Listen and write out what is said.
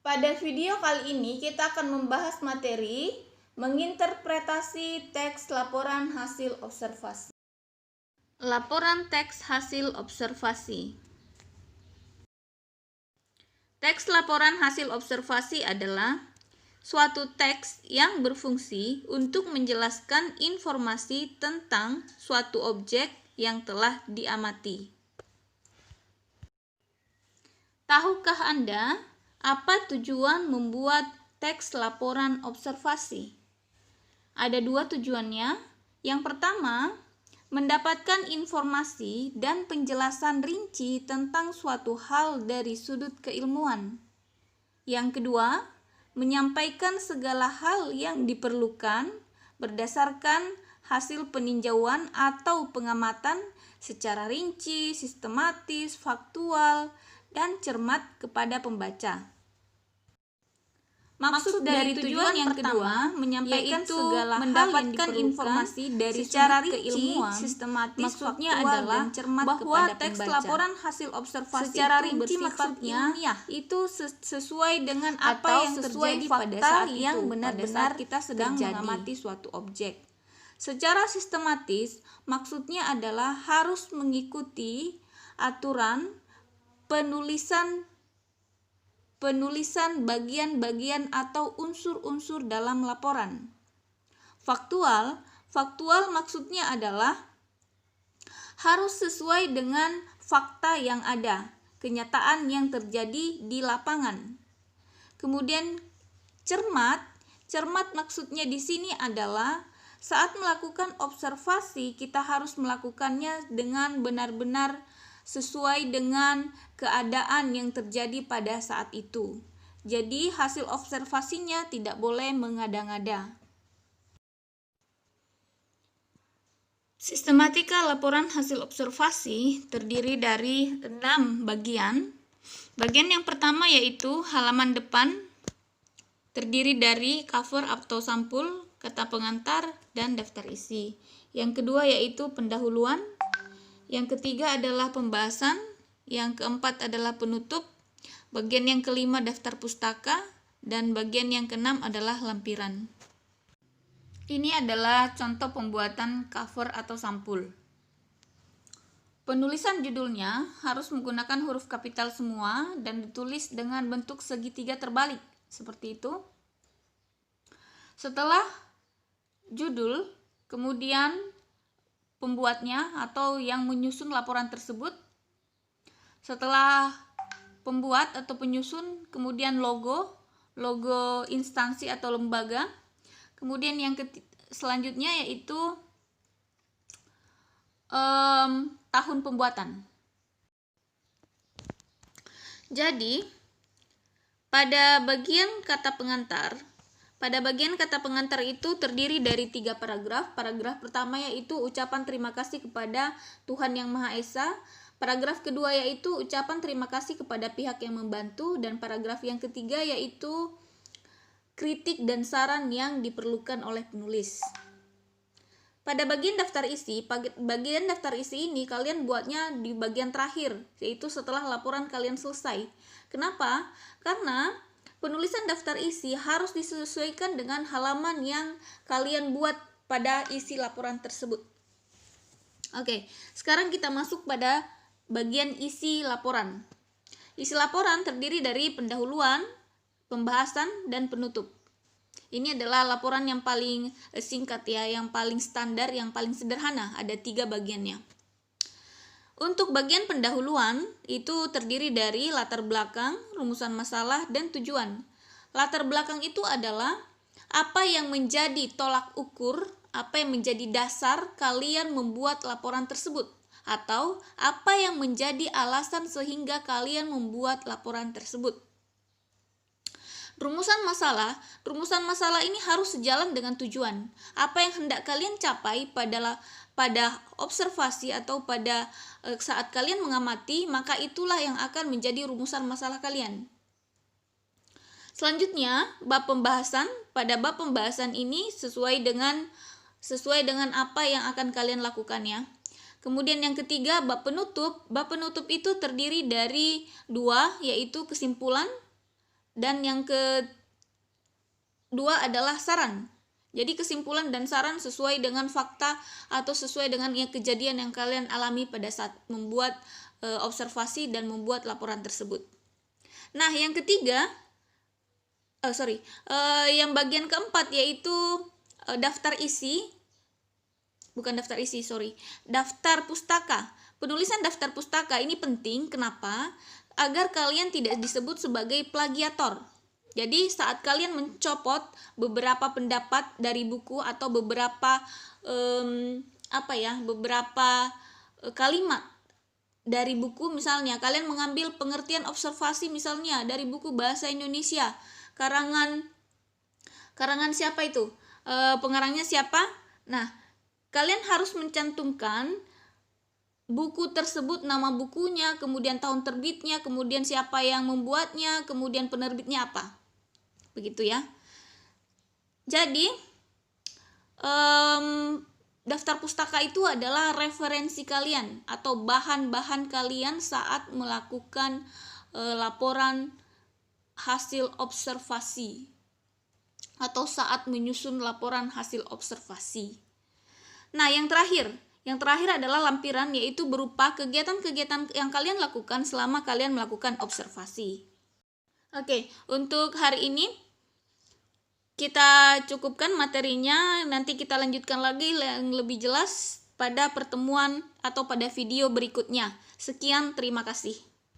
Pada video kali ini kita akan membahas materi menginterpretasi teks laporan hasil observasi. Laporan teks hasil observasi. Teks laporan hasil observasi adalah suatu teks yang berfungsi untuk menjelaskan informasi tentang suatu objek yang telah diamati. Tahukah Anda apa tujuan membuat teks laporan observasi? Ada dua tujuannya. Yang pertama, mendapatkan informasi dan penjelasan rinci tentang suatu hal dari sudut keilmuan. Yang kedua, menyampaikan segala hal yang diperlukan berdasarkan hasil peninjauan atau pengamatan secara rinci, sistematis, faktual, dan cermat kepada pembaca. Maksud dari tujuan yang kedua, menyampaikan segala mendapatkan hal yang informasi dari secara rinci, sistematis, maksudnya adalah cermat bahwa teks laporan hasil observasi secara rinci maksudnya itu sesuai dengan apa yang terjadi pada saat yang benar-benar kita sedang mengamati suatu objek. Secara sistematis, maksudnya adalah harus mengikuti aturan penulisan bagian-bagian atau unsur-unsur dalam laporan. Faktual maksudnya adalah harus sesuai dengan fakta yang ada, kenyataan yang terjadi di lapangan. Kemudian cermat maksudnya di sini adalah saat melakukan observasi kita harus melakukannya dengan benar-benar sesuai dengan keadaan yang terjadi pada saat itu. Jadi hasil observasinya tidak boleh mengada-ngada. Sistematika laporan hasil observasi terdiri dari 6 bagian. Bagian yang pertama yaitu halaman depan, terdiri dari cover atau sampul, kata pengantar, dan daftar isi. Yang kedua yaitu pendahuluan. Yang ketiga adalah pembahasan, yang keempat adalah penutup, bagian yang kelima daftar pustaka, dan bagian yang keenam adalah lampiran. Ini adalah contoh pembuatan cover atau sampul. Penulisan judulnya harus menggunakan huruf kapital semua dan ditulis dengan bentuk segitiga terbalik, seperti itu. Setelah judul, kemudian pembuatnya atau yang menyusun laporan tersebut. Setelah pembuat atau penyusun, kemudian logo instansi atau lembaga. Kemudian yang selanjutnya yaitu tahun pembuatan. Jadi pada bagian kata pengantar itu terdiri dari 3 paragraf. Paragraf pertama yaitu ucapan terima kasih kepada Tuhan Yang Maha Esa. Paragraf kedua yaitu ucapan terima kasih kepada pihak yang membantu. Dan paragraf yang ketiga yaitu kritik dan saran yang diperlukan oleh penulis. Pada bagian daftar isi ini kalian buatnya di bagian terakhir, yaitu setelah laporan kalian selesai. Kenapa? Karena penulisan daftar isi harus disesuaikan dengan halaman yang kalian buat pada isi laporan tersebut. Oke, sekarang kita masuk pada bagian isi laporan. Isi laporan terdiri dari pendahuluan, pembahasan, dan penutup. Ini adalah laporan yang paling singkat ya, yang paling standar, yang paling sederhana. Ada 3 bagiannya. Untuk bagian pendahuluan itu terdiri dari latar belakang, rumusan masalah, dan tujuan. Latar belakang itu adalah apa yang menjadi tolak ukur, apa yang menjadi dasar kalian membuat laporan tersebut, atau apa yang menjadi alasan sehingga kalian membuat laporan tersebut. Rumusan masalah ini harus sejalan dengan tujuan. Apa yang hendak kalian capai pada observasi atau pada saat kalian mengamati, maka itulah yang akan menjadi rumusan masalah kalian. Selanjutnya, bab pembahasan. Pada bab pembahasan ini sesuai dengan apa yang akan kalian lakukan ya. Kemudian yang ketiga, bab penutup. Bab penutup itu terdiri dari 2, yaitu kesimpulan Dan yang kedua adalah saran. Jadi kesimpulan dan saran sesuai dengan fakta atau sesuai dengan kejadian yang kalian alami pada saat membuat observasi dan membuat laporan tersebut. Nah, yang ketiga, yang bagian keempat yaitu daftar pustaka. Penulisan daftar pustaka ini penting, kenapa? Agar kalian tidak disebut sebagai plagiator. Jadi saat kalian mencopot beberapa pendapat dari buku atau beberapa kalimat dari buku, misalnya kalian mengambil pengertian observasi misalnya dari buku Bahasa Indonesia karangan siapa itu? Pengarangnya siapa? Nah, kalian harus mencantumkan buku tersebut, nama bukunya, kemudian tahun terbitnya, kemudian siapa yang membuatnya, kemudian penerbitnya apa. Begitu ya. Jadi daftar pustaka itu adalah referensi kalian atau bahan-bahan kalian saat melakukan laporan hasil observasi atau saat menyusun laporan hasil observasi. Nah, yang terakhir adalah lampiran, yaitu berupa kegiatan-kegiatan yang kalian lakukan selama kalian melakukan observasi. Oke, untuk hari ini kita cukupkan materinya, nanti kita lanjutkan lagi yang lebih jelas pada pertemuan atau pada video berikutnya. Sekian, terima kasih.